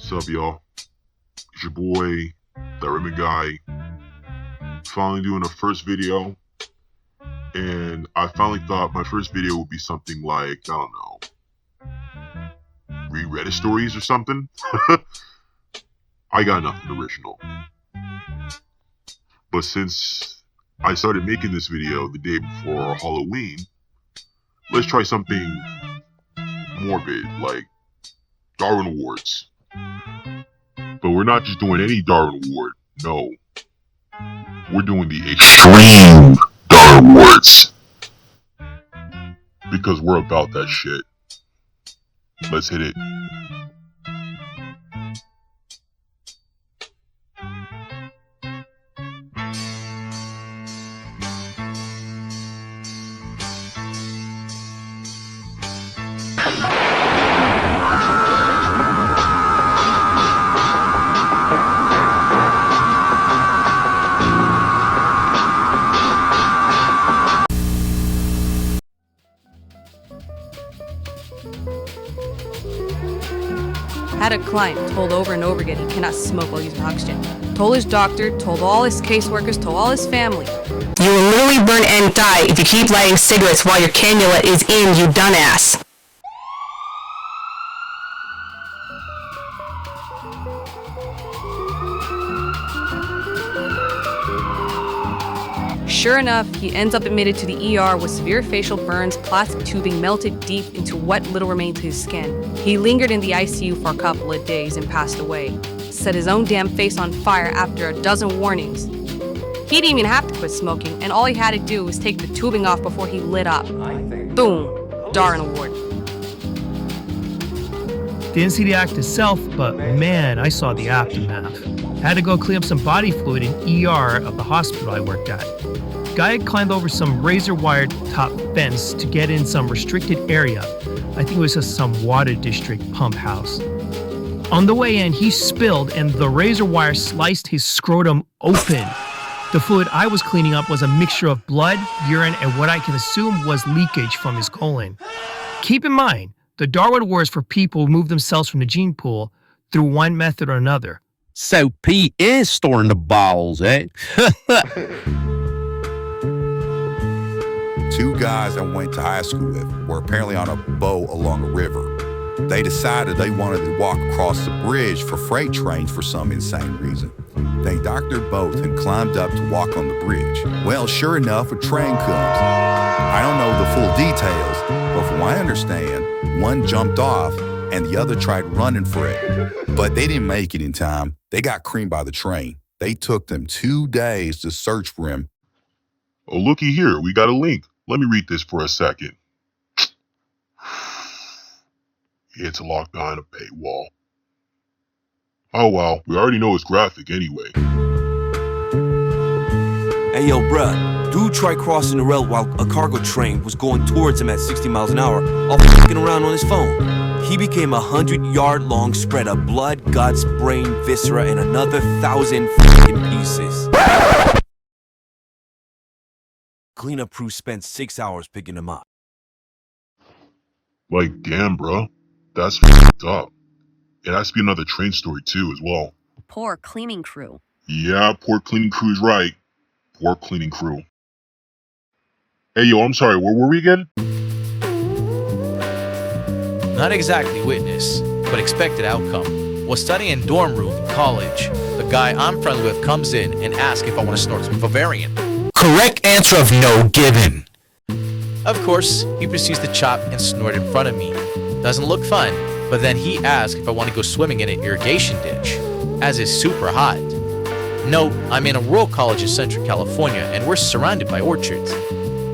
What's up, y'all? It's your boy, the Rhythm Guy, finally doing a first video. And I finally thought my first video would be something like, I don't know, Reddit stories or something. I got nothing original. But since I started making this video the day before Halloween, let's try something morbid, like Darwin Awards. But we're not just doing any Darwin Award, no. We're doing the Extreme Darwin Awards. Because we're about that shit. Let's hit it. Had a client told over and over again he cannot smoke while using oxygen. Told his doctor, told all his caseworkers, told all his family. You will literally burn and die if you keep lighting cigarettes while your cannula is in, you dunnass. Sure enough, he ends up admitted to the ER with severe facial burns, plastic tubing melted deep into what little remained to his skin. He lingered in the ICU for a couple of days and passed away. Set his own damn face on fire after a dozen warnings. He didn't even have to quit smoking, and all he had to do was take the tubing off before he lit up. Boom. Darwin Award. Didn't see the act itself, but man, I saw the aftermath. Had to go clean up some body fluid in ER of the hospital I worked at. Guy had climbed over some razor-wired top fence to get in some restricted area. I think it was just some water district pump house. On the way in, he spilled and the razor wire sliced his scrotum open. The fluid I was cleaning up was a mixture of blood, urine, and what I can assume was leakage from his colon. Keep in mind, the Darwin Awards for people who move themselves from the gene pool through one method or another. So Pete is storing the balls, eh? Two guys I went to high school with were apparently on a boat along a river. They decided they wanted to walk across the bridge for freight trains for some insane reason. They docked their boat and climbed up to walk on the bridge. Well, sure enough, a train comes. I don't know the full details, but from what I understand, one jumped off and the other tried running for it. But they didn't make it in time. They got creamed by the train. They took them 2 days to search for him. Oh, looky here, we got a link. Let me read this for a second. It's locked behind a paywall. Oh well, we already know it's graphic anyway. Hey yo, bruh, dude tried crossing the rail while a cargo train was going towards him at 60 miles an hour, all f***ing around on his phone. He became a 100-yard-long spread of blood, guts, brain, viscera, and another 1,000 f***ing pieces. Cleanup crew spent 6 hours picking him up. Like, damn, bro. That's fucked up. It has to be another train story, too, as well. Poor cleaning crew. Yeah, poor cleaning crew's right. Poor cleaning crew. Hey, yo, I'm sorry, where were we again? Not exactly witness, but expected outcome. Was studying in dorm room in college. The guy I'm friendly with comes in and asks if I want to snort some Bavarian. Correct answer of no given. Of course, he proceeds to chop and snort in front of me. Doesn't look fun, but then he asks if I want to go swimming in an irrigation ditch, as it's super hot. Note, I'm in a rural college in Central California, and we're surrounded by orchards.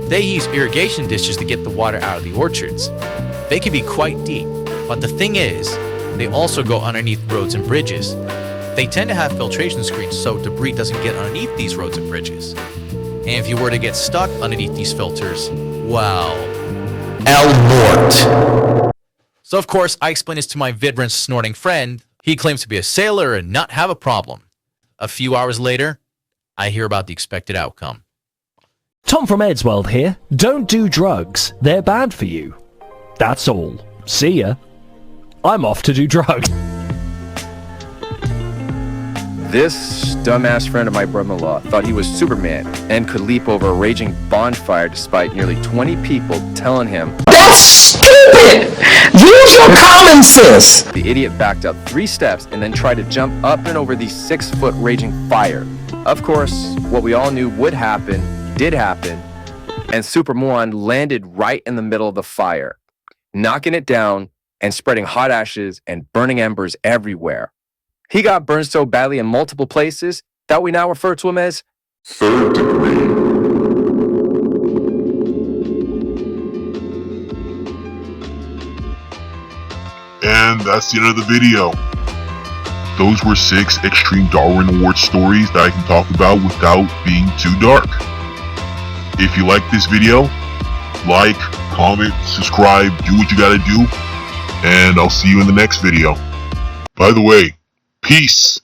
They use irrigation ditches to get the water out of the orchards. They can be quite deep, but the thing is, they also go underneath roads and bridges. They tend to have filtration screens so debris doesn't get underneath these roads and bridges. And if you were to get stuck underneath these filters, well... L-Mort. So of course, I explained this to my vibrant snorting friend. He claims to be a sailor and not have a problem. A few hours later, I hear about the expected outcome. Tom from Edsworld here. Don't do drugs. They're bad for you. That's all. See ya. I'm off to do drugs. This dumbass friend of my brother-in-law thought he was Superman and could leap over a raging bonfire despite nearly 20 people telling him, That's stupid! Use your common sense! The idiot backed up 3 steps and then tried to jump up and over the 6-foot raging fire. Of course, what we all knew would happen, did happen, and Superman landed right in the middle of the fire, knocking it down and spreading hot ashes and burning embers everywhere. He got burned so badly in multiple places that we now refer to him as Third degree. And that's the end of the video. Those were 6 Extreme Darwin Awards stories that I can talk about without being too dark. If you like this video, like, comment, subscribe, do what you gotta do, and I'll see you in the next video. By the way, peace!